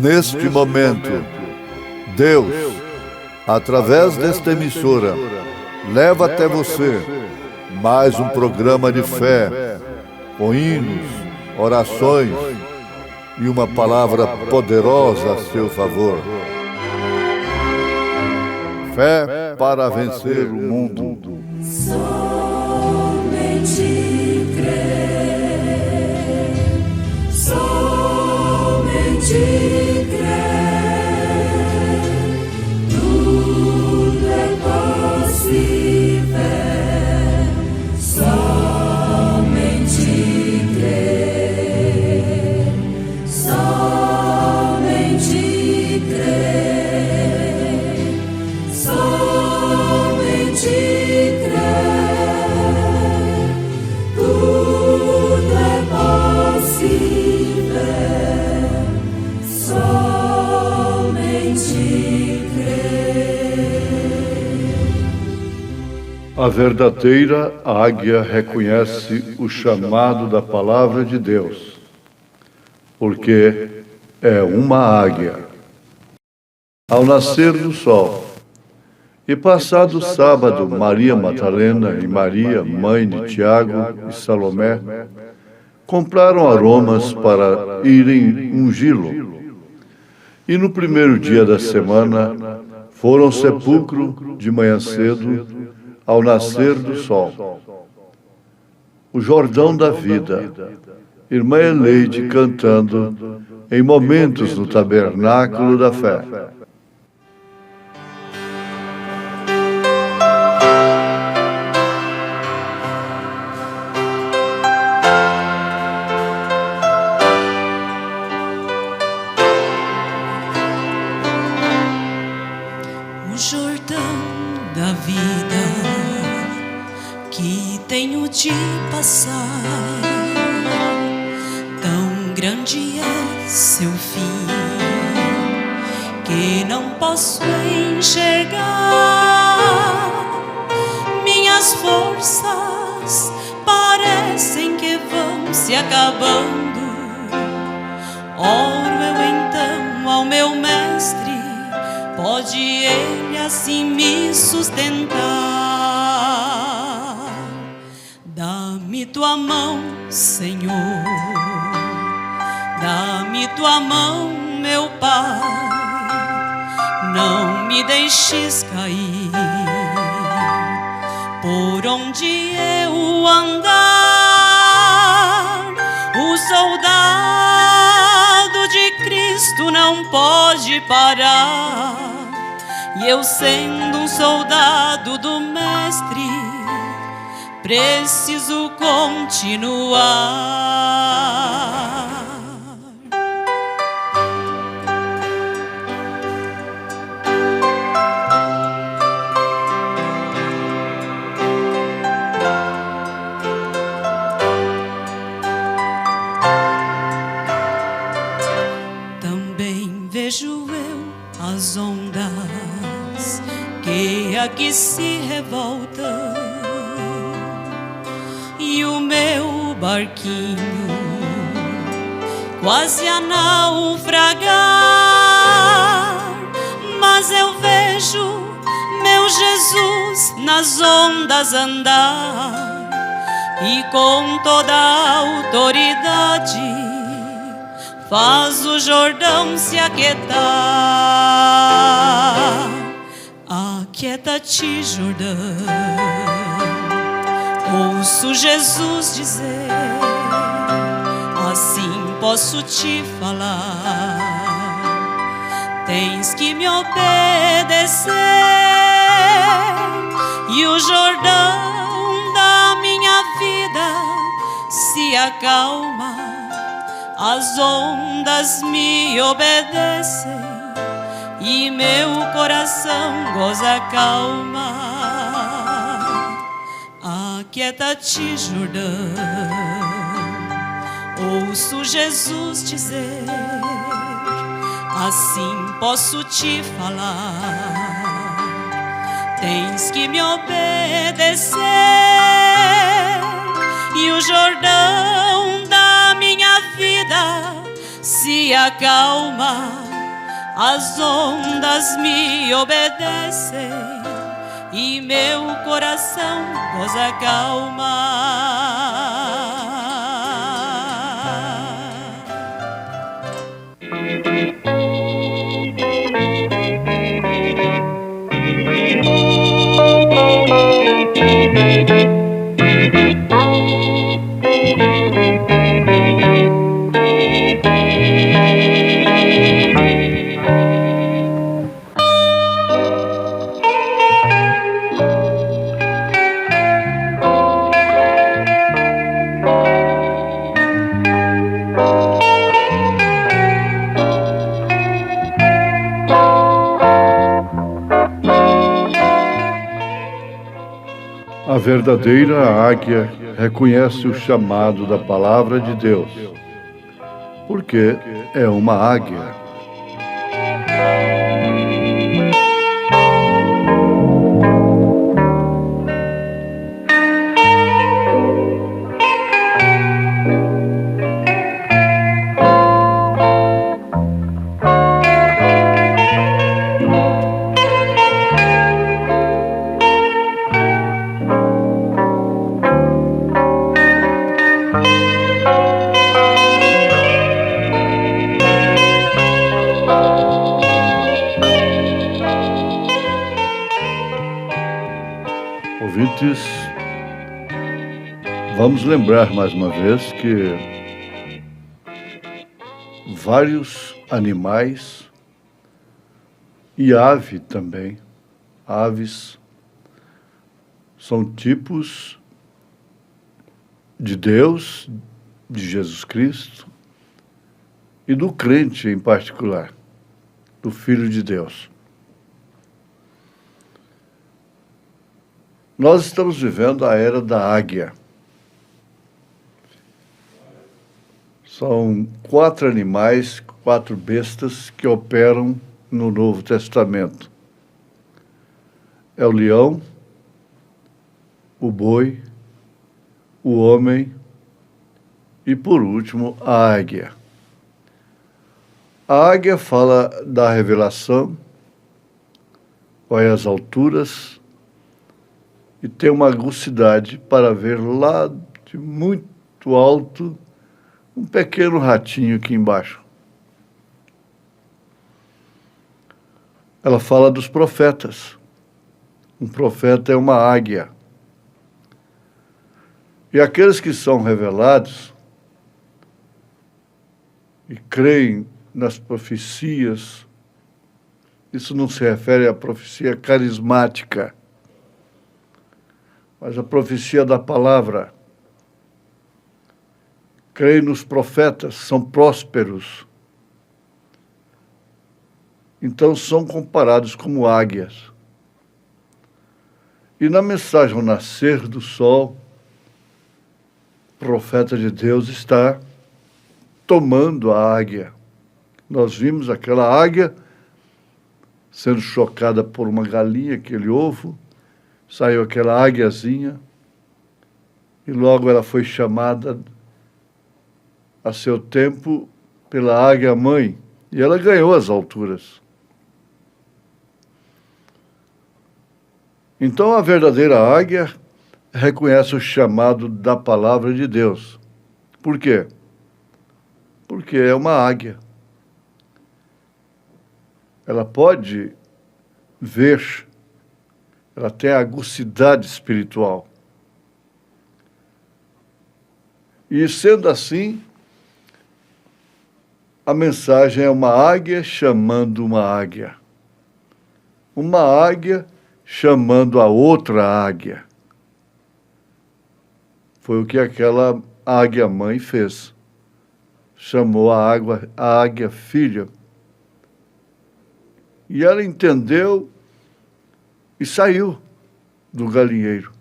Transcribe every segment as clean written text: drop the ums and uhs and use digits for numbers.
Neste momento, Deus, através desta emissora, leva até você mais um programa de fé, com hinos, orações e uma palavra poderosa a seu favor. Fé para vencer o mundo. Somente crer, somente crer, tudo é possível. Somente crer, somente crer, somente crer, tudo é possível. Somente crer. A verdadeira águia reconhece o chamado da palavra de Deus, porque é uma águia. Ao nascer do sol, e passado o sábado, Maria Madalena e Maria, mãe de Tiago e Salomé, compraram aromas para irem ungí-lo. E no primeiro dia da semana, foram ao sepulcro de manhã cedo, ao nascer do sol. O Jordão da Vida, irmã Eleide cantando em momentos no tabernáculo da fé. O Jordão da vida que tenho de passar, tão grande é seu fim que não posso enxergar. Minhas forças parecem que vão se acabando. Oro eu então ao meu mestre, pode ele assim me sustentar. Dá-me tua mão, Senhor, dá-me tua mão, meu Pai, não me deixes cair por onde eu andar. O soldado de Cristo não pode parar, e eu, sendo um soldado do Mestre, preciso continuar. Também vejo eu as ondas que aqui se revoltam, e o meu barquinho quase a naufragar. Mas eu vejo meu Jesus nas ondas andar, e com toda a autoridade faz o Jordão se aquietar. Aquieta-te, Jordão, ouço Jesus dizer, assim posso te falar. Tens que me obedecer, e o Jordão da minha vida se acalma. As ondas me obedecem e meu coração goza calma. Aquieta-te, Jordão, ouço Jesus dizer, assim posso te falar. Tens que me obedecer, e o Jordão da minha vida se acalma. as ondas me obedecem e meu coração goza calma. A verdadeira águia reconhece o chamado da palavra de Deus, porque é uma águia. Ouvintes, vamos lembrar mais uma vez que vários animais e ave também, aves, são tipos de Deus, de Jesus Cristo e do crente em particular, do Filho de Deus. Nós estamos vivendo a era da águia. São 4 animais, 4 bestas que operam no Novo Testamento. É o leão, o boi, o homem e, por último, a águia. A águia fala da revelação, vai às alturas e tem uma aguçidade para ver lá de muito alto um pequeno ratinho aqui embaixo. Ela fala dos profetas. Um profeta é uma águia. E aqueles que são revelados e creem nas profecias, isso não se refere à profecia carismática, mas a profecia da palavra. Creem nos profetas, são prósperos. Então são comparados como águias. E na mensagem ao nascer do sol, o profeta de Deus está tomando a águia. Nós vimos aquela águia sendo chocada por uma galinha, aquele ovo, saiu aquela águiazinha e logo ela foi chamada a seu tempo pela águia mãe e ela ganhou as alturas. Então a verdadeira águia reconhece o chamado da palavra de Deus. Por quê? Porque é uma águia. Ela pode ver, ela tem a aguçidade espiritual. E sendo assim, a mensagem é uma águia chamando uma águia. Uma águia chamando a outra águia. Foi o que aquela águia-mãe fez. Chamou a águia filha. E ela entendeu e saiu do galinheiro.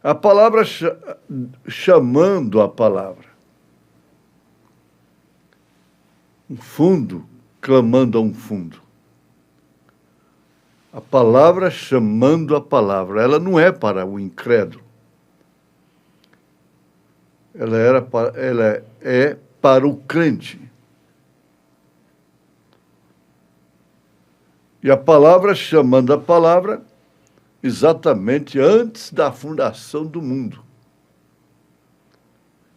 A palavra chamando a palavra. Um fundo clamando a um fundo. A palavra chamando a palavra. Ela não é para o incrédulo. Ela é para o crente. E a palavra chamando a palavra exatamente antes da fundação do mundo.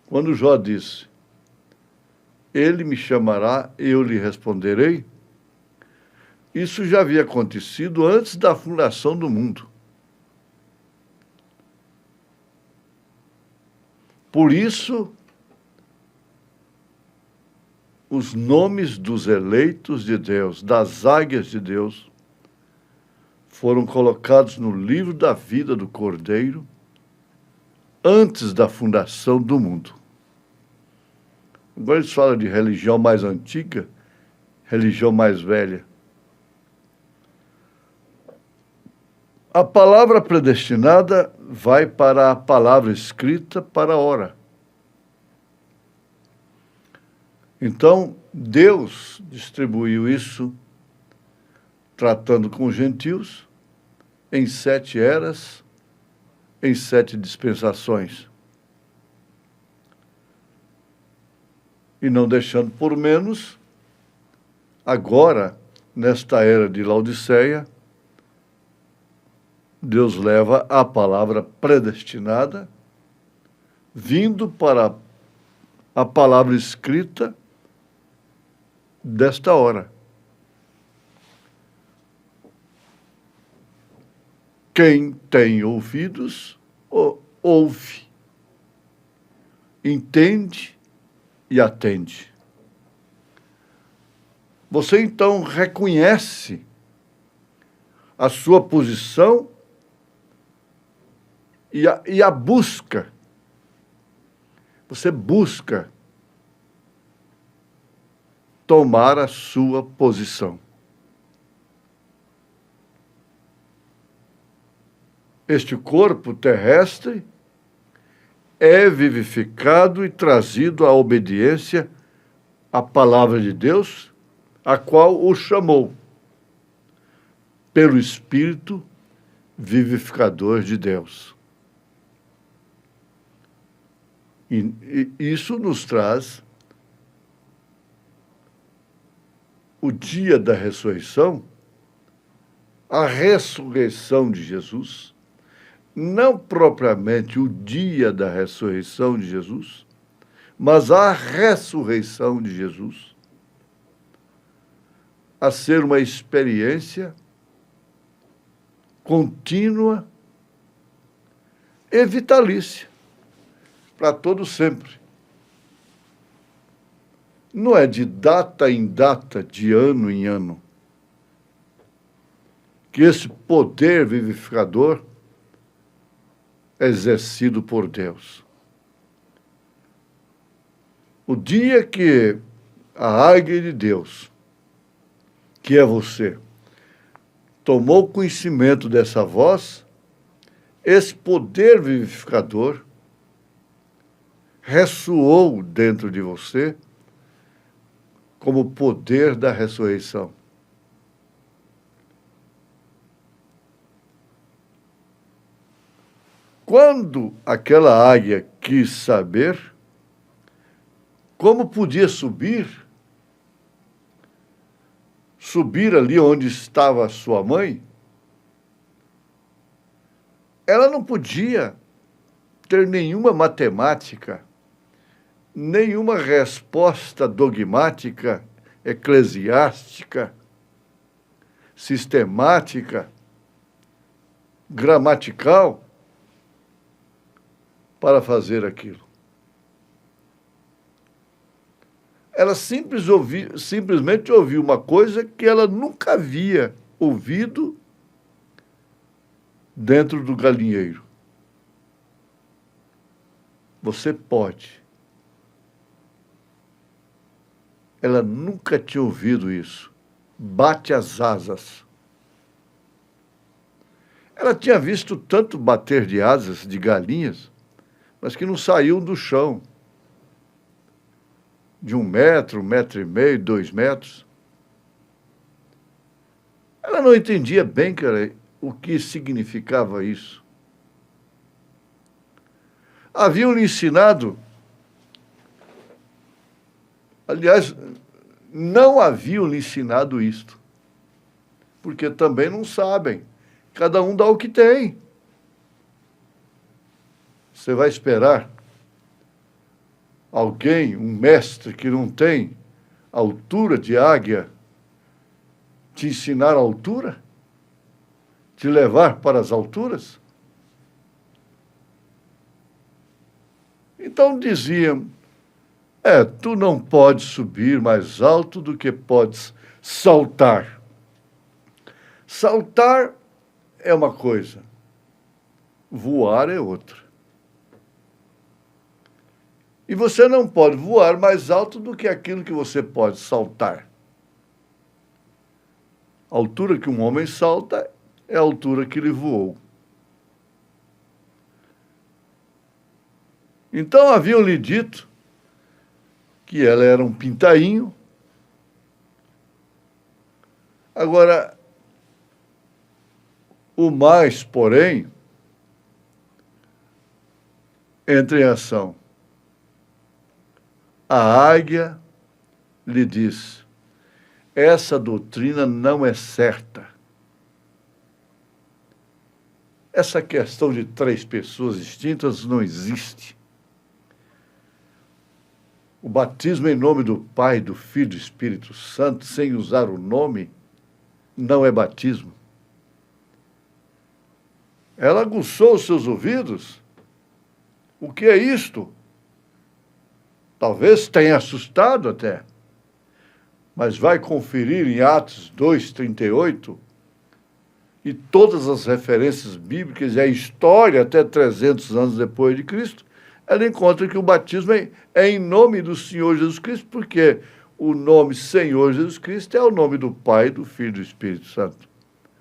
Quando Jó disse, ele me chamará, eu lhe responderei, isso já havia acontecido antes da fundação do mundo. Por isso, os nomes dos eleitos de Deus, das águias de Deus, foram colocados no livro da vida do Cordeiro antes da fundação do mundo. Agora eles falam de religião mais antiga, religião mais velha. A palavra predestinada vai para a palavra escrita para a hora. Então, Deus distribuiu isso, tratando com os gentios, em 7 eras, em 7 dispensações. E não deixando por menos, agora, nesta era de Laodiceia, Deus leva a palavra predestinada, vindo para a palavra escrita desta hora. Quem tem ouvidos, ouve, entende e atende. Você então reconhece a sua posição e a busca. Você busca tomar a sua posição. Este corpo terrestre é vivificado e trazido à obediência à palavra de Deus, a qual o chamou, pelo Espírito vivificador de Deus. E isso nos traz o dia da ressurreição, a ressurreição de Jesus, não propriamente o dia da ressurreição de Jesus, mas a ressurreição de Jesus, a ser uma experiência contínua e vitalícia, para todo sempre. Não é de data em data, de ano em ano, que esse poder vivificador é exercido por Deus. O dia que a águia de Deus, que é você, tomou conhecimento dessa voz, esse poder vivificador ressoou dentro de você como o poder da ressurreição. Quando aquela águia quis saber como podia subir ali onde estava sua mãe, ela não podia ter nenhuma matemática, nenhuma resposta dogmática, eclesiástica, sistemática, gramatical, para fazer aquilo. Ela simplesmente ouviu uma coisa que ela nunca havia ouvido dentro do galinheiro. Você pode. Ela nunca tinha ouvido isso. Bate as asas. Ela tinha visto tanto bater de asas de galinhas, mas que não saíam do chão. De 1 metro, 1,5 metros, 2 metros. Ela não entendia bem, o que significava isso. Haviam lhe ensinado, aliás, não haviam lhe ensinado isto. porque também não sabem. Cada um dá o que tem. Você vai esperar alguém, um mestre que não tem altura de águia, te ensinar a altura? Te levar para as alturas? Então diziam, tu não podes subir mais alto do que podes saltar. Saltar é uma coisa, voar é outra. E você não pode voar mais alto do que aquilo que você pode saltar. A altura que um homem salta é a altura que ele voou. Então haviam-lhe dito que ela era um pintainho. Agora, o mais, porém, entra em ação. A águia lhe diz, essa doutrina não é certa. Essa questão de 3 pessoas distintas não existe. O batismo em nome do Pai, do Filho e do Espírito Santo, sem usar o nome, não é batismo. Ela aguçou os seus ouvidos. O que é isto? Talvez tenha assustado até, mas vai conferir em Atos 2:38 e todas as referências bíblicas e a história até 300 anos depois de Cristo, ela encontra que o batismo é em nome do Senhor Jesus Cristo, porque o nome Senhor Jesus Cristo é o nome do Pai, do Filho e do Espírito Santo.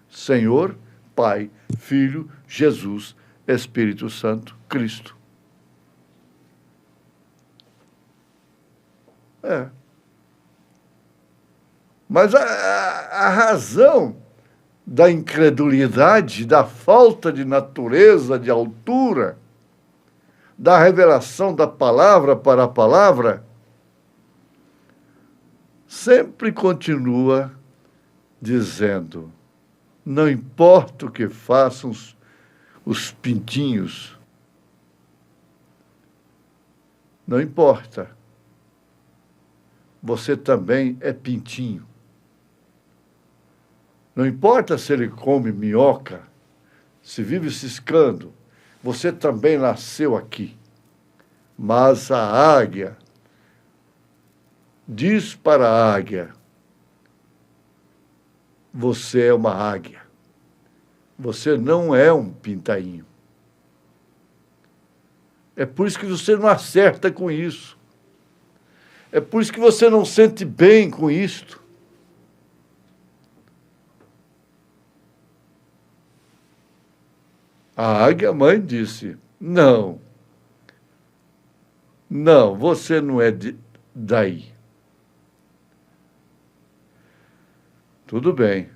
Senhor, Pai, Filho, Jesus, Espírito Santo, Cristo. Mas a razão da incredulidade, da falta de natureza, de altura, da revelação da palavra para a palavra, sempre continua dizendo, não importa o que façam os pintinhos, não importa. Você também é pintinho. Não importa se ele come minhoca, se vive ciscando, você também nasceu aqui. Mas a águia diz para a águia, você é uma águia. Você não é um pintainho. É por isso que você não acerta com isso. É por isso que você não sente bem com isto. A águia mãe disse, não, você não é daí. Tudo bem.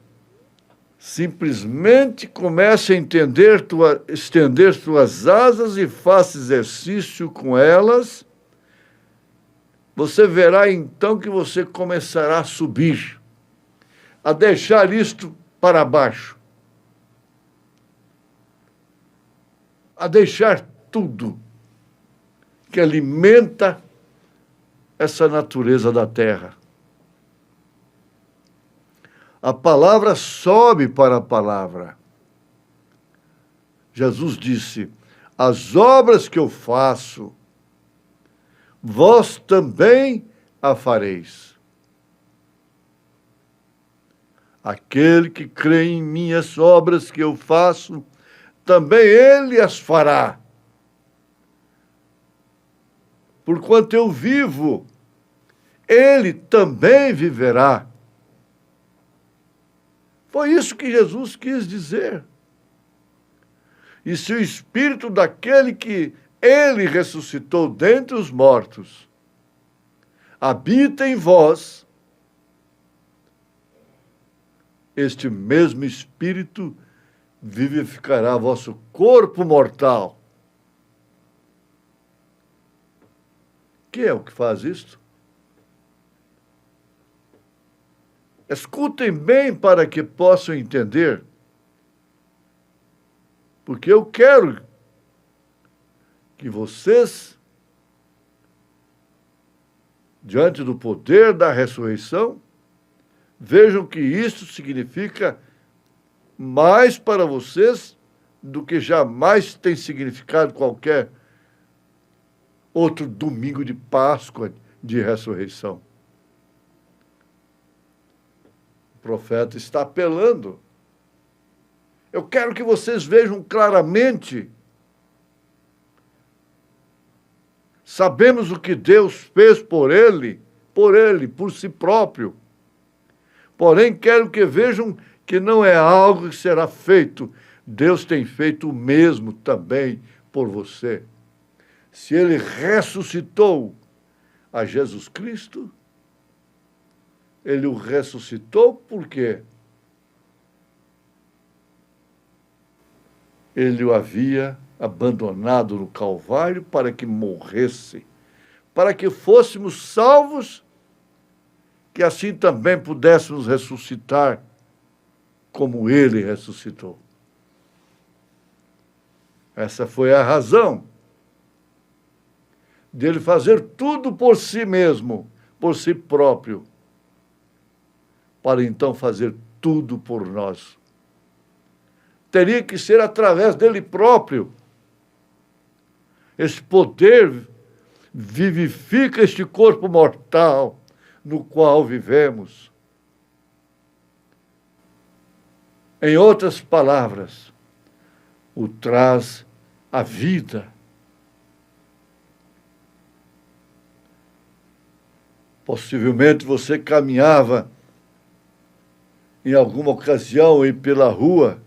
Simplesmente comece a estender suas asas e faça exercício com elas. Você verá então que você começará a subir, a deixar isto para baixo, a deixar tudo que alimenta essa natureza da terra. A palavra sobe para a palavra. Jesus disse, as obras que eu faço, vós também a fareis. Aquele que crê em minhas obras que eu faço, também ele as fará. Porquanto eu vivo, ele também viverá. Foi isso que Jesus quis dizer. E se o Espírito daquele que ele ressuscitou dentre os mortos habita em vós, este mesmo Espírito vivificará vosso corpo mortal. Que é o que faz isto? Escutem bem para que possam entender, porque eu quero que vocês, diante do poder da ressurreição, vejam que isso significa mais para vocês do que jamais tem significado qualquer outro domingo de Páscoa de ressurreição. O profeta está apelando. Eu quero que vocês vejam claramente. Sabemos o que Deus fez por ele, por si próprio. Porém, quero que vejam que não é algo que será feito. Deus tem feito o mesmo também por você. Se ele ressuscitou a Jesus Cristo, ele o ressuscitou por quê? Ele o havia abandonado no Calvário para que morresse, para que fôssemos salvos, que assim também pudéssemos ressuscitar como ele ressuscitou. Essa foi a razão dele fazer tudo por si mesmo, por si próprio, para então fazer tudo por nós. Teria que ser através dele próprio. Esse poder vivifica este corpo mortal no qual vivemos. Em outras palavras, o traz à vida. Possivelmente você caminhava em alguma ocasião aí pela rua,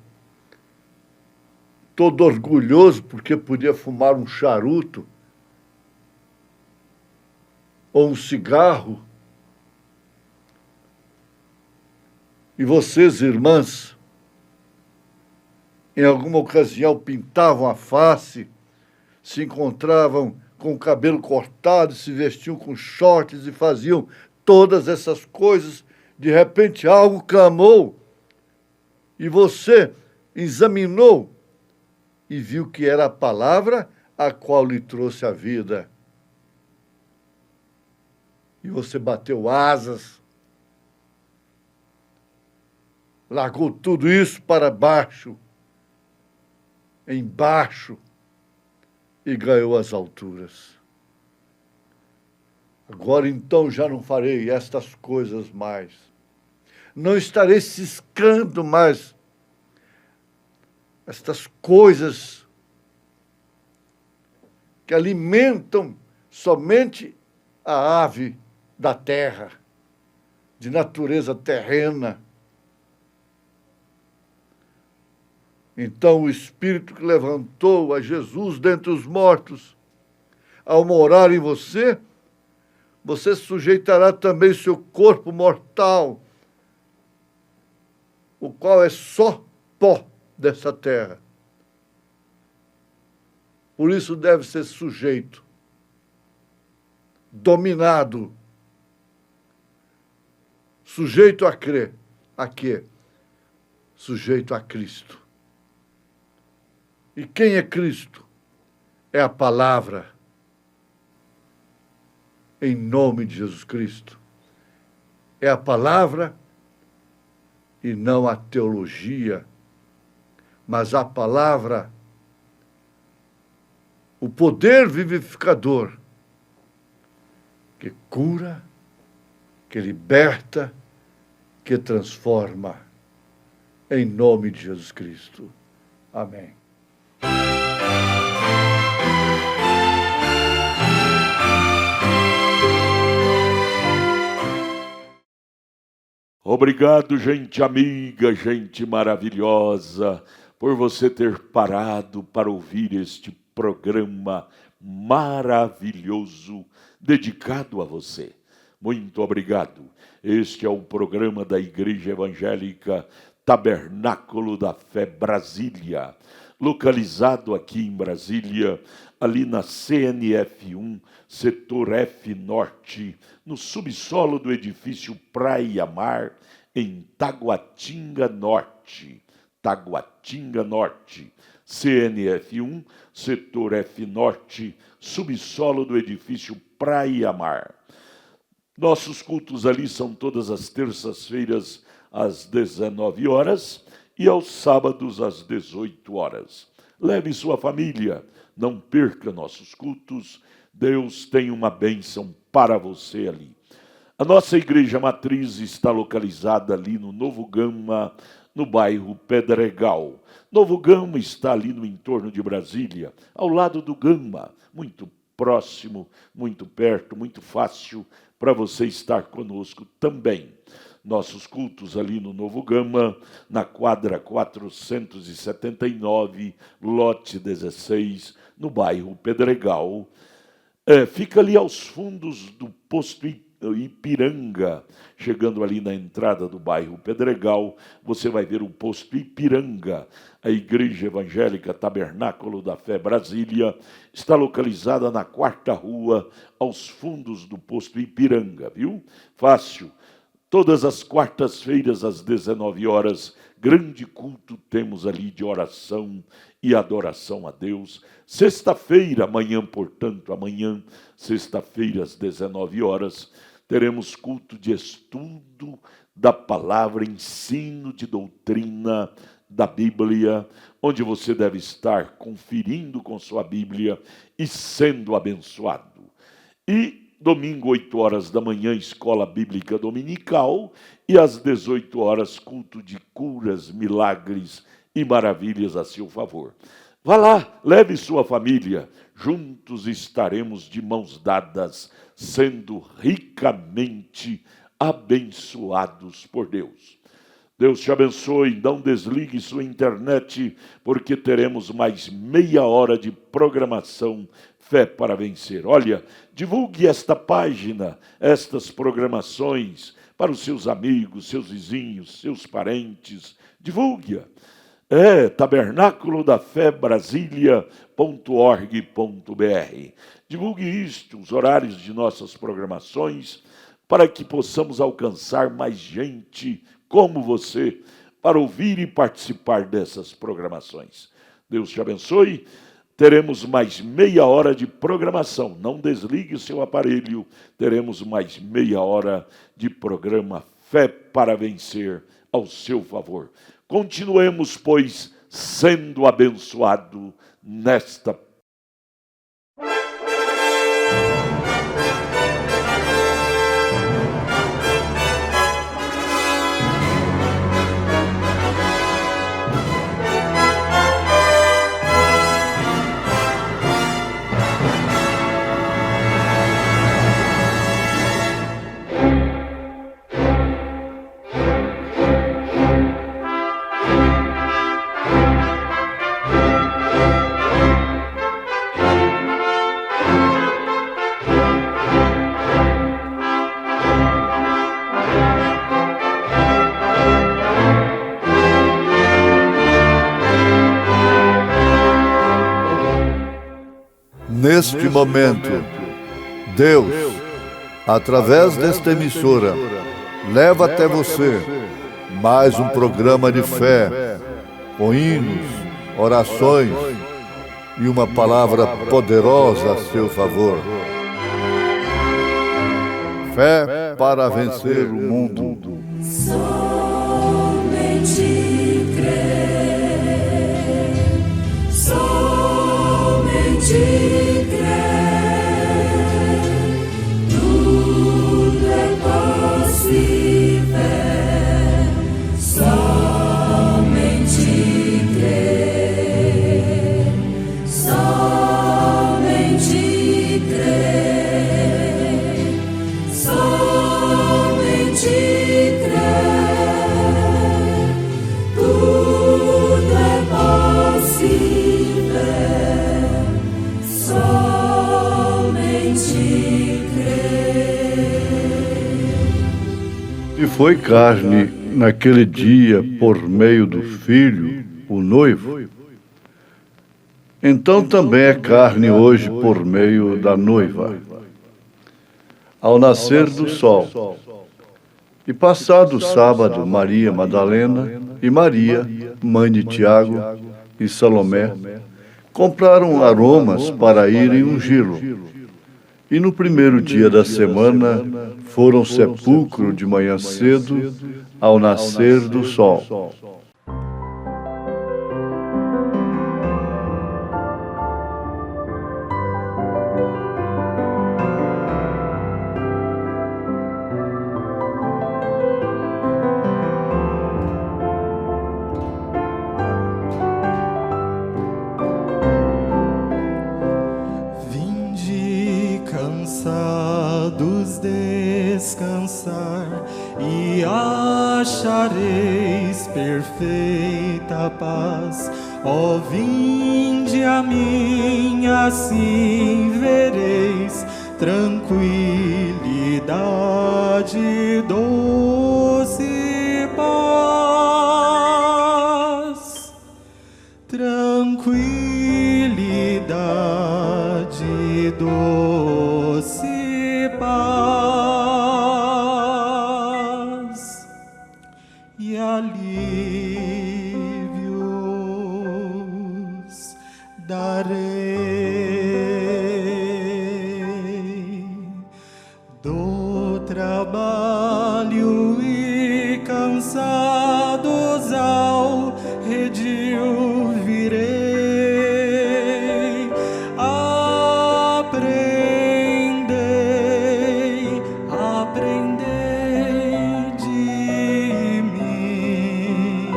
todo orgulhoso porque podia fumar um charuto ou um cigarro. E vocês, irmãs, em alguma ocasião pintavam a face, se encontravam com o cabelo cortado, se vestiam com shorts e faziam todas essas coisas. De repente algo clamou e você examinou e viu que era a palavra a qual lhe trouxe a vida. E você bateu asas, largou tudo isso para baixo, embaixo, e ganhou as alturas. Agora então já não farei estas coisas mais. Não estarei ciscando mais estas coisas que alimentam somente a ave da terra, de natureza terrena. Então o Espírito que levantou a Jesus dentre os mortos, ao morar em você, você sujeitará também seu corpo mortal, o qual é só pó dessa terra. Por isso deve ser sujeito, dominado, sujeito a crer. A quê? Sujeito a Cristo. E quem é Cristo? É a palavra. Em nome de Jesus Cristo. É a palavra e não a teologia, mas a palavra, o poder vivificador que cura, que liberta, que transforma. Em nome de Jesus Cristo. Amém. Obrigado, gente amiga, gente maravilhosa, por você ter parado para ouvir este programa maravilhoso dedicado a você. Muito obrigado. Este é o programa da Igreja Evangélica Tabernáculo da Fé Brasília, localizado aqui em Brasília, ali na CNF1, setor F Norte, no subsolo do edifício Praia Mar, em Taguatinga Norte. Taguatinga Norte, CNF1, setor F Norte, subsolo do edifício Praia Mar. Nossos cultos ali são todas as terças-feiras às 19 horas e aos sábados às 18 horas. Leve sua família, não perca nossos cultos. Deus tem uma bênção para você ali. A nossa igreja matriz está localizada ali no Novo Gama, no bairro Pedregal. Novo Gama está ali no entorno de Brasília, ao lado do Gama, muito próximo, muito perto, muito fácil para você estar conosco também. Nossos cultos ali no Novo Gama, na quadra 479, lote 16, no bairro Pedregal. Fica ali aos fundos do posto Ipiranga. Chegando ali na entrada do bairro Pedregal, você vai ver o posto Ipiranga. A Igreja Evangélica Tabernáculo da Fé Brasília está localizada na 4ª rua, aos fundos do posto Ipiranga, viu? Fácil. Todas as quartas-feiras, às 19 horas, grande culto temos ali de oração e adoração a Deus. Sexta-feira, amanhã, portanto, sexta-feira, às 19 horas, teremos culto de estudo da palavra, ensino de doutrina da Bíblia, onde você deve estar conferindo com sua Bíblia e sendo abençoado. E domingo, 8 horas da manhã, escola bíblica dominical, e às 18 horas, culto de curas, milagres e maravilhas a seu favor. Vá lá, leve sua família, juntos estaremos de mãos dadas, sendo ricamente abençoados por Deus. Deus te abençoe, não desligue sua internet, porque teremos mais meia hora de programação Fé para Vencer. Olha, divulgue esta página, estas programações para os seus amigos, seus vizinhos, seus parentes. Divulgue-a. Tabernáculo da Fé Brasília.org.br. Divulgue isto, os horários de nossas programações, para que possamos alcançar mais gente como você, para ouvir e participar dessas programações. Deus te abençoe. Teremos mais meia hora de programação. Não desligue o seu aparelho. Teremos mais meia hora de programa Fé para Vencer ao seu favor. Continuemos, pois, sendo abençoado nesta Neste momento, Deus, através desta emissora, leva até você mais um programa de fé, com hinos, orações e uma palavra poderosa a seu favor. Fé para vencer o mundo. Somente crer, somente crer, tudo é possível, somente crer, somente crer, somente crer, tudo é possível, somente crer. E foi carne naquele dia por meio do Filho, o noivo, Então também é carne hoje por meio da noiva. Ao nascer do sol. E passado o sábado, Maria Madalena e Maria, mãe de Tiago e Salomé, compraram aromas para irem ungí-lo. E no primeiro dia da semana foram ao sepulcro de manhã cedo, ao nascer do sol. Cansados descansar e achareis perfeita paz. Ó, vinde a mim, assim vereis tranquilidade, doce paz. Tranquilidade, doce paz e alívios darei do trabalho e cansados ao redil virei. Aprendei de mim.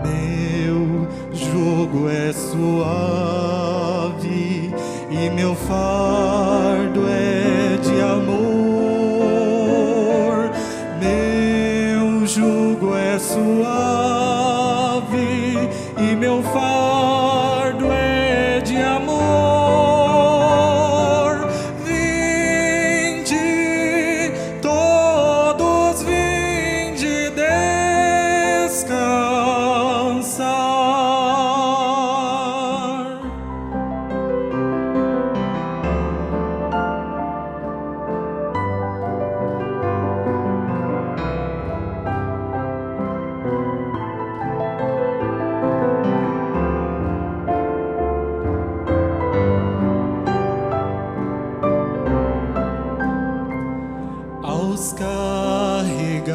Meu jugo é suave e meu fardo é de amor. Meu jugo é suave e meu fardo é de amor. Vinde, todos vinde descansar. Aos carregados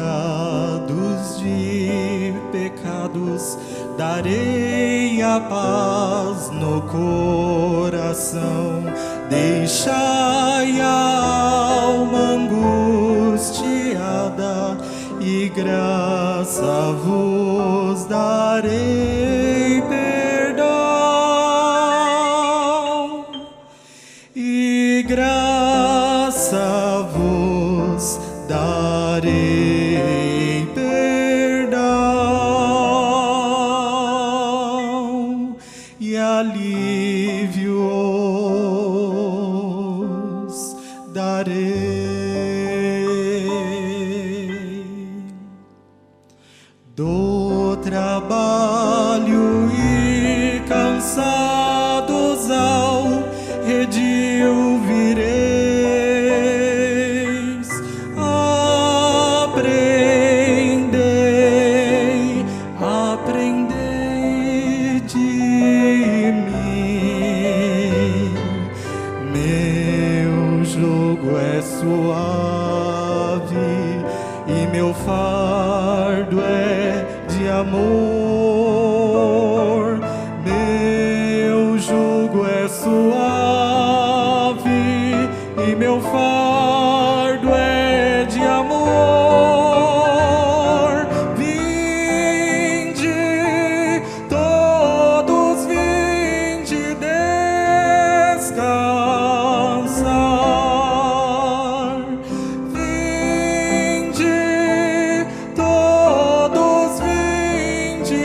de pecados darei a paz no coração. Deixai a alma angustiada e graça vos darei perdão. E graça vos darei perdão e alívios darei do trabalho e cansados ao redil vireis. Aprendei, aprendei de mim. Meu jugo é suave e meu fardo é de amor. Meu jugo é suave e meu fardo é de amor. Vinde, todos vinde descansar. Vinde, todos vinde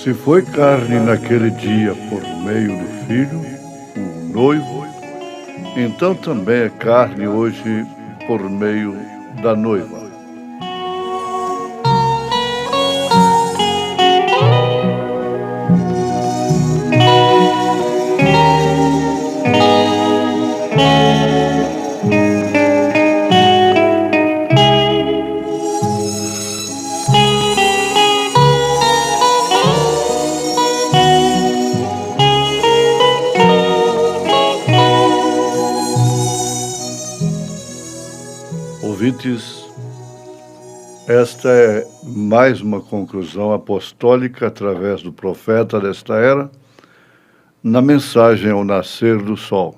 Se foi carne naquele dia por meio do Filho, o noivo, então também é carne hoje por meio da noiva. Ouvintes, esta é mais uma conclusão apostólica através do profeta desta era, na mensagem ao nascer do sol.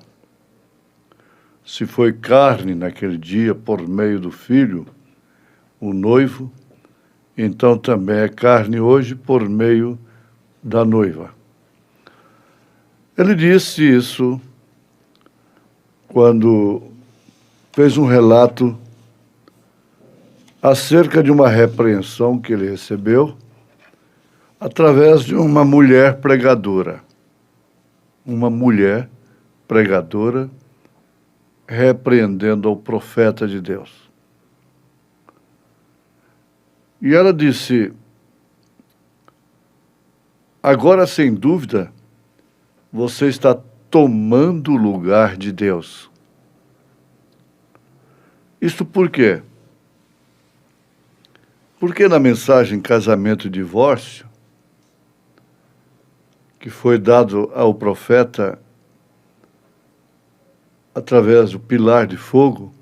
Se foi carne naquele dia por meio do Filho, o noivo, então também é carne hoje por meio da noiva. Ele disse isso quando fez um relato acerca de uma repreensão que ele recebeu através de uma mulher pregadora. Uma mulher pregadora repreendendo ao profeta de Deus. E ela disse: agora, sem dúvida, você está tomando o lugar de Deus. Isto por quê? Porque na mensagem casamento e divórcio, que foi dado ao profeta através do pilar de fogo,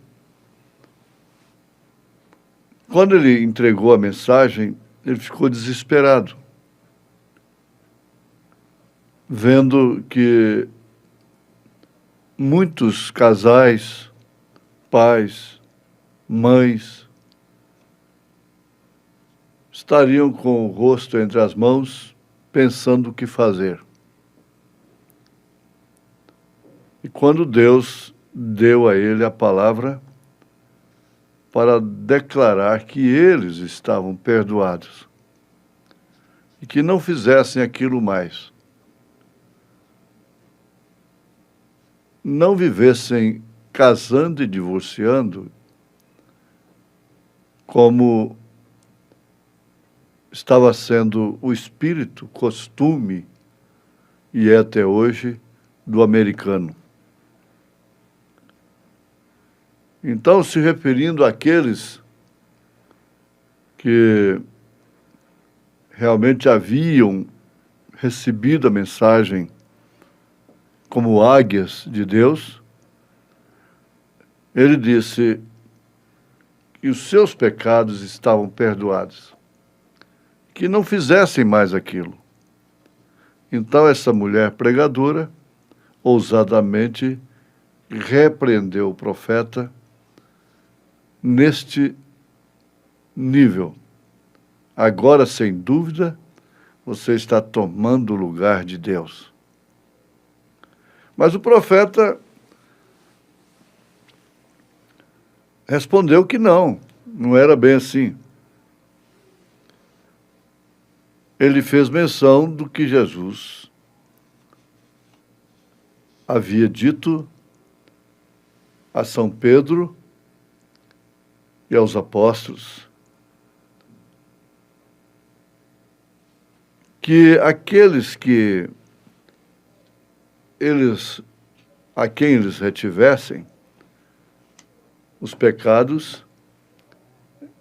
quando ele entregou a mensagem, ele ficou desesperado, vendo que muitos casais, pais, mães, estariam com o rosto entre as mãos, pensando o que fazer. E quando Deus deu a ele a palavra para declarar que eles estavam perdoados e que não fizessem aquilo mais, não vivessem casando e divorciando como estava sendo o espírito, costume, e é até hoje, do americano. Então, se referindo àqueles que realmente haviam recebido a mensagem como águias de Deus, ele disse que os seus pecados estavam perdoados, que não fizessem mais aquilo. Então essa mulher pregadora ousadamente repreendeu o profeta neste nível. Agora, sem dúvida, você está tomando o lugar de Deus. Mas o profeta respondeu que não era bem assim. Ele fez menção do que Jesus havia dito a São Pedro e aos apóstolos, que aqueles a quem eles retivessem os pecados,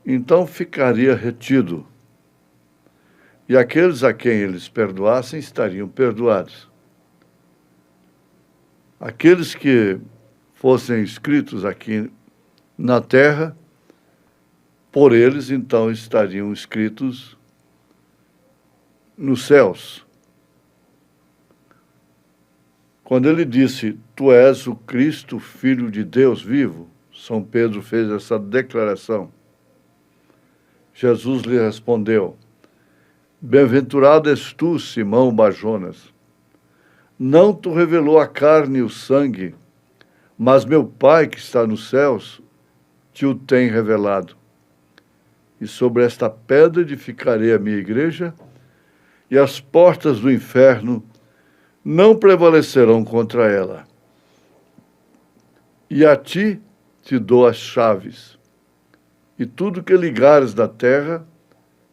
então ficaria retido. E aqueles a quem eles perdoassem estariam perdoados. Aqueles que fossem escritos aqui na terra, por eles então estariam escritos nos céus. Quando ele disse: tu és o Cristo, Filho de Deus vivo, São Pedro fez essa declaração. Jesus lhe respondeu: bem-aventurado és tu, Simão Barjonas. Não te revelou a carne e o sangue, mas meu Pai que está nos céus te o tem revelado. E sobre esta pedra edificarei a minha igreja, e as portas do inferno não prevalecerão contra ela. E a ti te dou as chaves, e tudo que ligares na terra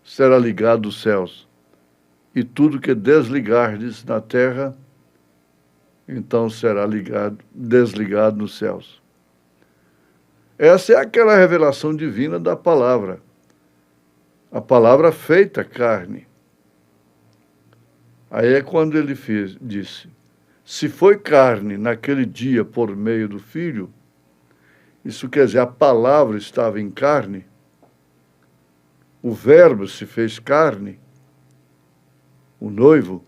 será ligado nos céus, e tudo que desligardes na terra, então será desligado nos céus. Essa é aquela revelação divina da palavra, a palavra feita carne. Aí é quando ele disse, se foi carne naquele dia por meio do Filho, isso quer dizer, a palavra estava em carne, o verbo se fez carne, o noivo,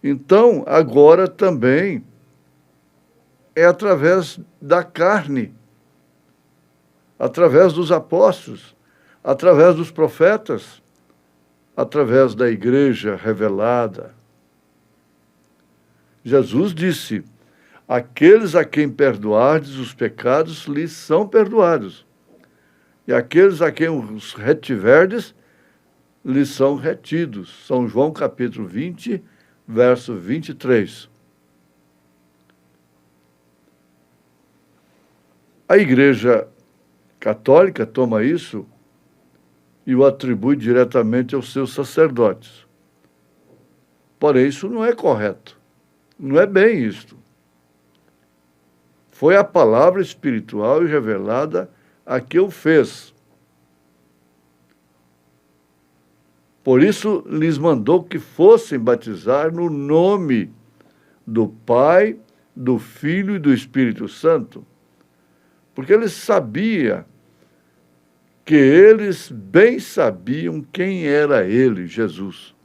então agora também é através da carne, através dos apóstolos, através dos profetas, através da igreja revelada. Jesus disse, aqueles a quem perdoardes os pecados lhes são perdoados, e aqueles a quem os retiverdes lhes são retidos. São João capítulo 20, verso 23. A Igreja Católica toma isso e o atribui diretamente aos seus sacerdotes. Porém, isso não é correto. Não é bem isto. Foi a palavra espiritual e revelada a que o fez. Por isso, lhes mandou que fossem batizar no nome do Pai, do Filho e do Espírito Santo, porque ele sabia que eles bem sabiam quem era ele, Jesus.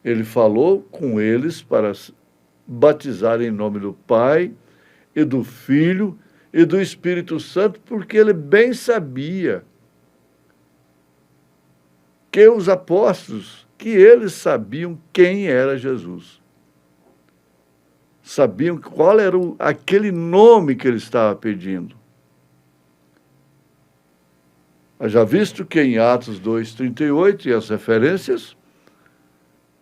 Ele falou com eles para batizar em nome do Pai e do Filho e do Espírito Santo, porque ele bem sabia que os apóstolos, que eles sabiam quem era Jesus. Sabiam qual era aquele nome que ele estava pedindo. Já visto que em Atos 2,38 e as referências,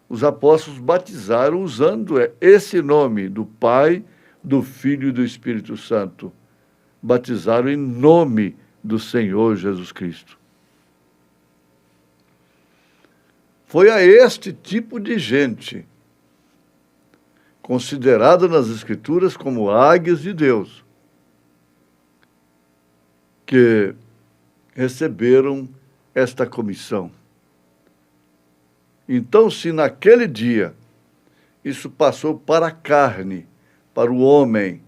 os apóstolos batizaram usando esse nome do Pai, do Filho e do Espírito Santo. Batizaram em nome do Senhor Jesus Cristo. Foi a este tipo de gente, considerada nas Escrituras como águias de Deus, que receberam esta comissão. Então, se naquele dia isso passou para a carne, para o homem,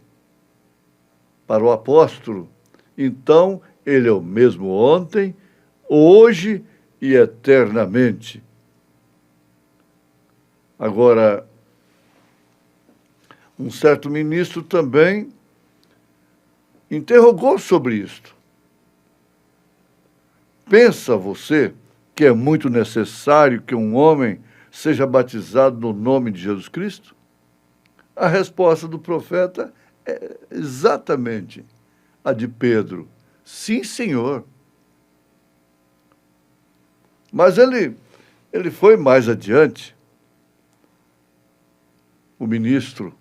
para o apóstolo, então ele é o mesmo ontem, hoje e eternamente. Agora, um certo ministro também interrogou sobre isto. Pensa você que é muito necessário que um homem seja batizado no nome de Jesus Cristo? A resposta do profeta é exatamente a de Pedro. Sim, Senhor. Mas ele foi mais adiante, o ministro.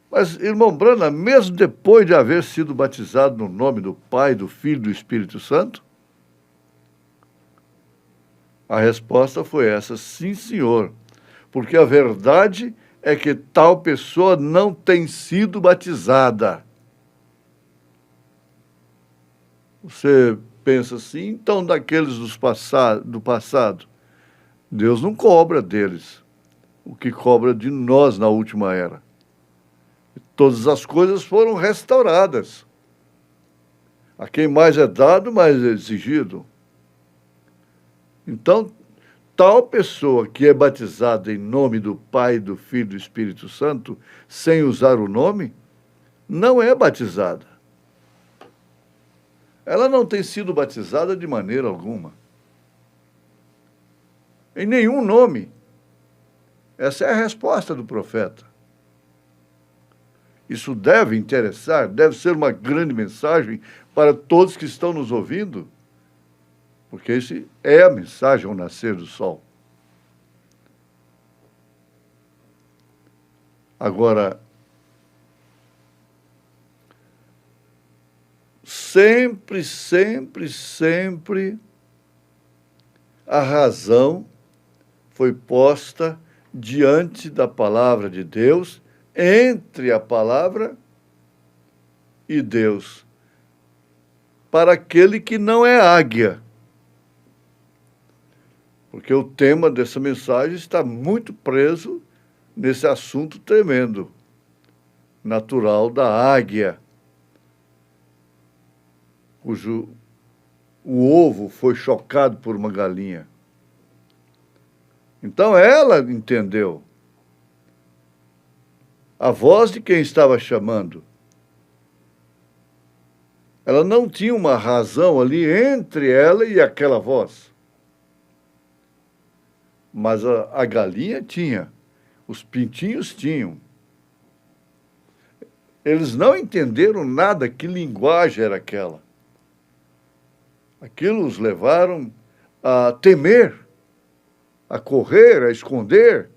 Mas, irmão Branham, mesmo depois de haver sido batizado no nome do Pai, do Filho e do Espírito Santo, a resposta foi essa, sim, senhor, porque a verdade é que tal pessoa não tem sido batizada. Você pensa assim, então daqueles do passado, Deus não cobra deles o que cobra de nós na última era. Todas as coisas foram restauradas. A quem mais é dado, mais é exigido. Então, tal pessoa que é batizada em nome do Pai, do Filho e do Espírito Santo, sem usar o nome, não é batizada. Ela não tem sido batizada de maneira alguma. Em nenhum nome. Essa é a resposta do profeta. Isso deve interessar, deve ser uma grande mensagem para todos que estão nos ouvindo. Porque esse é a mensagem ao nascer do sol. Agora, sempre, sempre, sempre, a razão foi posta diante da palavra de Deus, entre a palavra e Deus, para aquele que não é águia. Porque o tema dessa mensagem está muito preso nesse assunto tremendo, natural da águia, cujo o ovo foi chocado por uma galinha. Então ela entendeu a voz de quem estava chamando. Ela não tinha uma razão ali entre ela e aquela voz. Mas a galinha tinha, os pintinhos tinham. Eles não entenderam nada, que linguagem era aquela. Aquilo os levaram a temer, a correr, a esconder.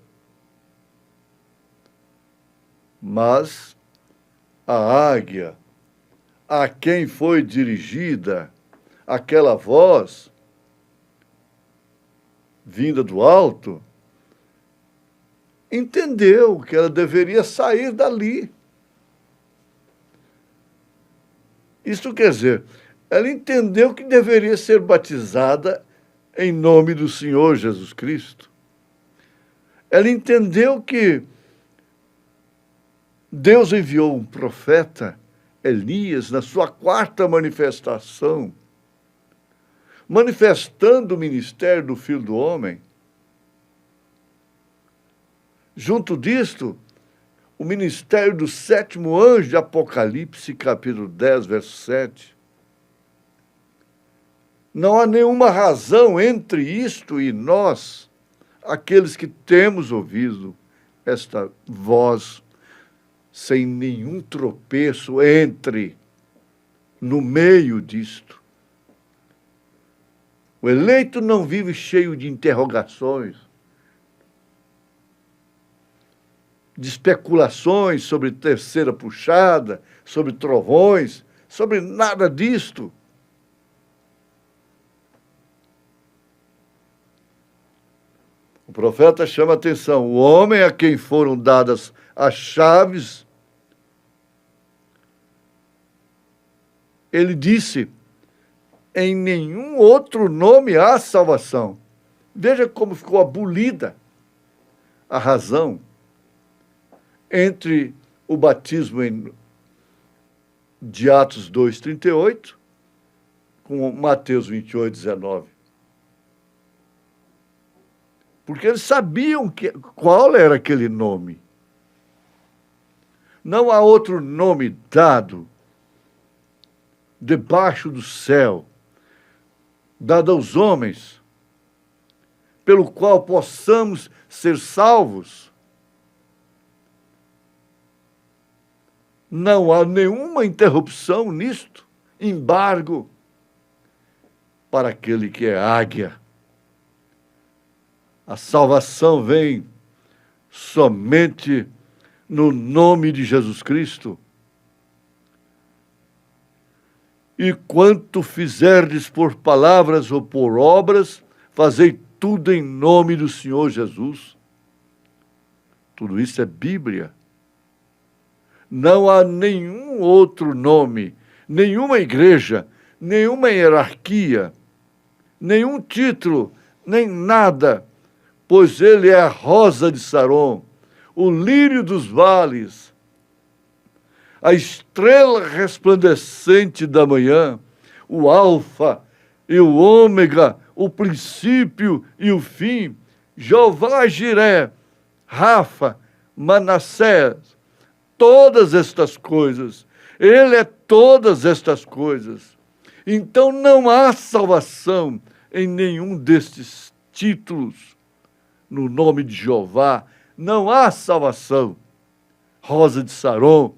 Mas a águia, a quem foi dirigida aquela voz vinda do alto, entendeu que ela deveria sair dali. Isso quer dizer, ela entendeu que deveria ser batizada em nome do Senhor Jesus Cristo. Ela entendeu que Deus enviou um profeta, Elias, na sua quarta manifestação, manifestando o ministério do Filho do Homem. Junto disto, o ministério do sétimo anjo de Apocalipse, capítulo 10, verso 7. Não há nenhuma razão entre isto e nós, aqueles que temos ouvido esta voz, sem nenhum tropeço entre, no meio disto. O eleito não vive cheio de interrogações, de especulações sobre terceira puxada, sobre trovões, sobre nada disto. O profeta chama a atenção, o homem a quem foram dadas as chaves, ele disse, em nenhum outro nome há salvação. Veja como ficou abolida a razão entre o batismo de Atos 2,38 com Mateus 28,19. Porque eles sabiam qual era aquele nome. Não há outro nome dado debaixo do céu, dado aos homens, pelo qual possamos ser salvos. Não há nenhuma interrupção nisto, embargo para aquele que é águia. A salvação vem somente no nome de Jesus Cristo. E quanto fizerdes por palavras ou por obras, fazei tudo em nome do Senhor Jesus. Tudo isso é Bíblia. Não há nenhum outro nome, nenhuma igreja, nenhuma hierarquia, nenhum título, nem nada, pois ele é a rosa de Saron, o lírio dos vales, a estrela resplandecente da manhã, o alfa e o ômega, o princípio e o fim, Jeová Jiré, Rafa, Manassés, todas estas coisas, ele é todas estas coisas. Então não há salvação em nenhum destes títulos. No nome de Jeová, não há salvação. Rosa de Saron,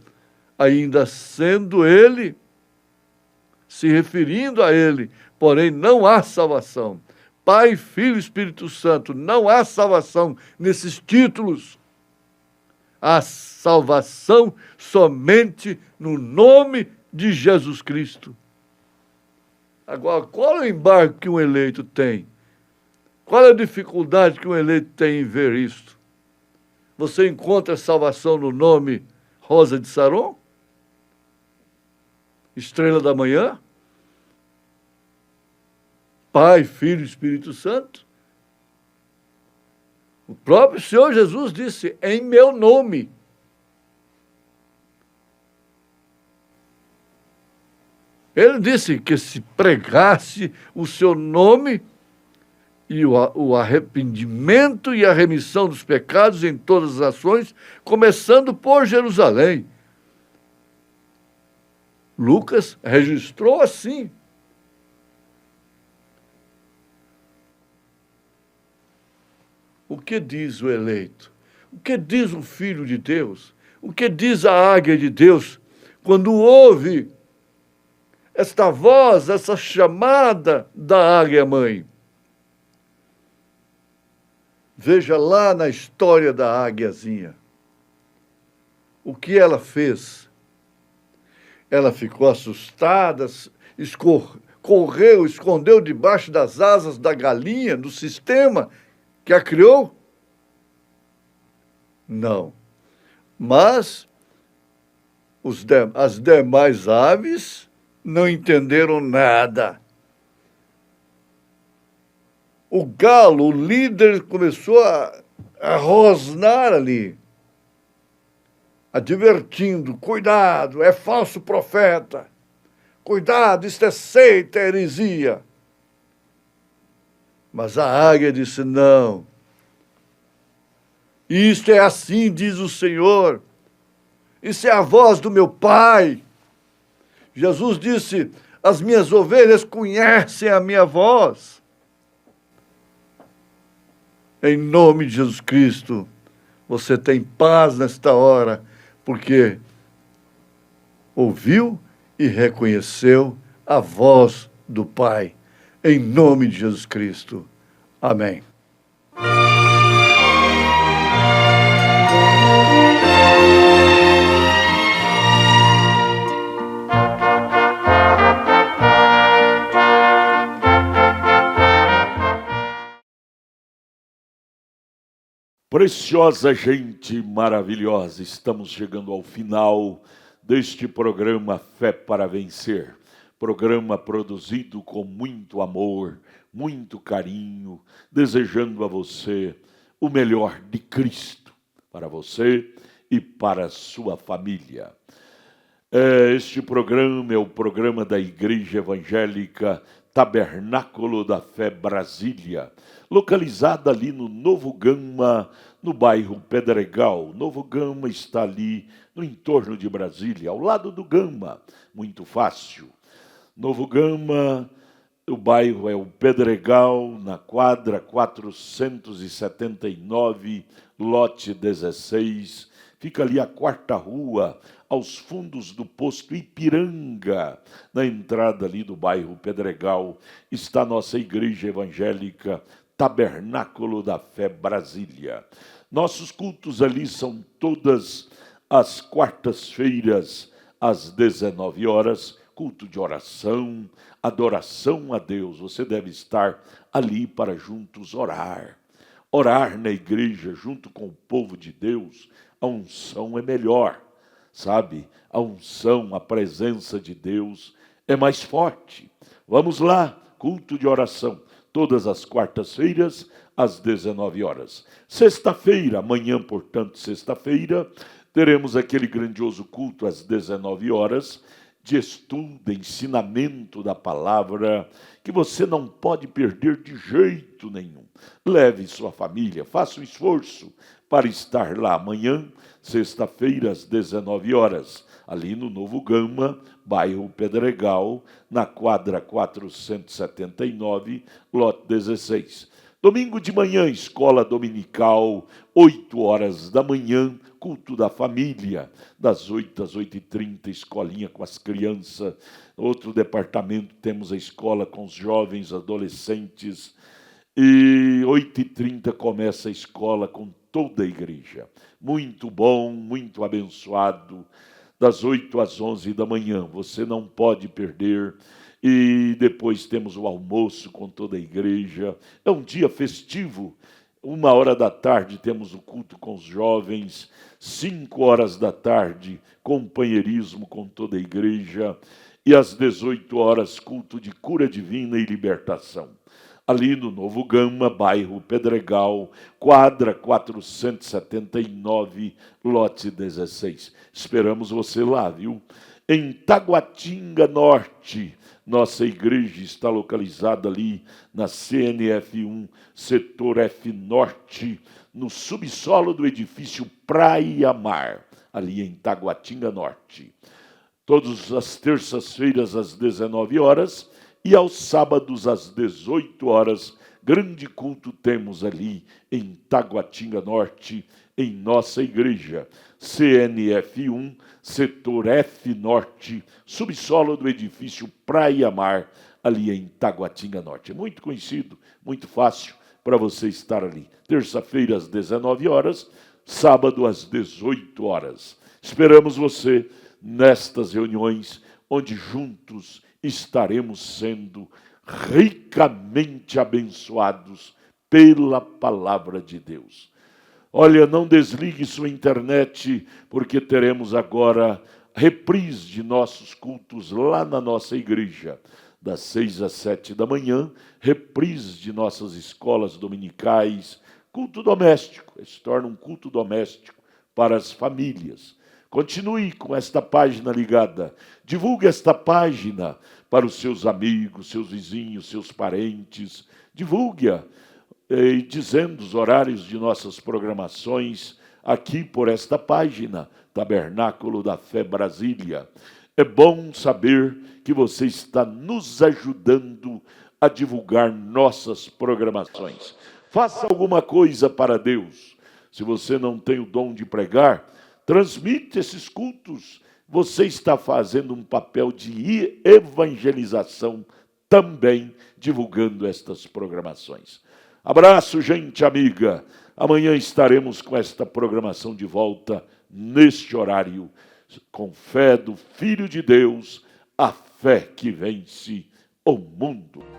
ainda sendo ele se referindo a ele, porém não há salvação. Pai, Filho e Espírito Santo, não há salvação nesses títulos. Há salvação somente no nome de Jesus Cristo. Agora, qual é o embargo que um eleito tem? Qual é a dificuldade que um eleito tem em ver isto? Você encontra salvação no nome Rosa de Saron? Estrela da Manhã? Pai, Filho e Espírito Santo? O próprio Senhor Jesus disse, em meu nome. Ele disse que se pregasse o seu nome e o arrependimento e a remissão dos pecados em todas as ações, começando por Jerusalém. Lucas registrou assim. O que diz o eleito? O que diz o Filho de Deus? O que diz a águia de Deus quando ouve esta voz, essa chamada da águia-mãe? Veja lá na história da águiazinha. O que ela fez? Ela ficou assustada, correu, escondeu debaixo das asas da galinha, do sistema que a criou? Não. Mas as demais aves não entenderam nada. O galo, o líder, começou a rosnar ali, advertindo, cuidado, é falso profeta, cuidado, isto é seita, é heresia. Mas a águia disse, não, isto é assim, diz o Senhor, isso é a voz do meu Pai. Jesus disse, as minhas ovelhas conhecem a minha voz. Em nome de Jesus Cristo, você tem paz nesta hora, porque ouviu e reconheceu a voz do Pai. Em nome de Jesus Cristo. Amém. Preciosa gente maravilhosa, estamos chegando ao final deste programa Fé para Vencer. Programa produzido com muito amor, muito carinho, desejando a você o melhor de Cristo, para você e para a sua família. Este programa é o programa da Igreja Evangélica Tabernáculo da Fé Brasília, localizada ali no Novo Gama, no bairro Pedregal. Novo Gama está ali no entorno de Brasília, ao lado do Gama, muito fácil. Novo Gama, o bairro é o Pedregal, na quadra 479, lote 16, fica ali a quarta rua, aos fundos do posto Ipiranga, na entrada ali do bairro Pedregal, está a nossa Igreja Evangélica Tabernáculo da Fé Brasília. Nossos cultos ali são todas as quartas-feiras, às 19 horas, culto de oração, adoração a Deus. Você deve estar ali para juntos orar. Orar na igreja junto com o povo de Deus, a unção é melhor. Sabe, a unção, a presença de Deus é mais forte. Vamos lá, culto de oração, todas as quartas-feiras, às 19 horas. Sexta-feira, amanhã, portanto, sexta-feira, teremos aquele grandioso culto às 19 horas, de estudo, ensinamento da palavra, que você não pode perder de jeito nenhum. Leve sua família, faça um esforço para estar lá amanhã, sexta-feira, às 19 horas, ali no Novo Gama, bairro Pedregal, na quadra 479, lote 16. Domingo de manhã, escola dominical, 8 horas da manhã, culto da família, das 8 às 8h30, escolinha com as crianças. Outro departamento temos a escola com os jovens, adolescentes. E 8h30 começa a escola com toda a igreja. Muito bom, muito abençoado. Das 8 às 11 da manhã, você não pode perder. E depois temos o almoço com toda a igreja. É um dia festivo. 1h da tarde temos o culto com os jovens. 5h da tarde, companheirismo com toda a igreja. E às 18 horas, culto de cura divina e libertação. Ali no Novo Gama, bairro Pedregal, quadra 479, lote 16. Esperamos você lá, viu? Em Taguatinga Norte, nossa igreja está localizada ali na CNF1, setor F Norte, no subsolo do edifício Praia Mar, ali em Taguatinga Norte. Todas as terças-feiras às 19 horas e aos sábados às 18 horas, grande culto temos ali em Taguatinga Norte, em nossa igreja, CNF1, setor F Norte, subsolo do edifício Praia Mar, ali em Taguatinga Norte. É muito conhecido, muito fácil para você estar ali. Terça-feira às 19 horas, sábado às 18 horas. Esperamos você nestas reuniões, onde juntos estaremos sendo ricamente abençoados pela palavra de Deus. Olha, não desligue sua internet, porque teremos agora reprise de nossos cultos lá na nossa igreja, das 6 às 7 da manhã, reprise de nossas escolas dominicais, culto doméstico, se torna um culto doméstico para as famílias. Continue com esta página ligada, divulgue esta página para os seus amigos, seus vizinhos, seus parentes, divulgue-a, dizendo os horários de nossas programações aqui por esta página, Tabernáculo da Fé Brasília. É bom saber que você está nos ajudando a divulgar nossas programações. Faça alguma coisa para Deus. Se você não tem o dom de pregar, transmite esses cultos. Você está fazendo um papel de evangelização também, divulgando estas programações. Abraço, gente amiga. Amanhã estaremos com esta programação de volta, neste horário, com fé do Filho de Deus, a fé que vence o mundo.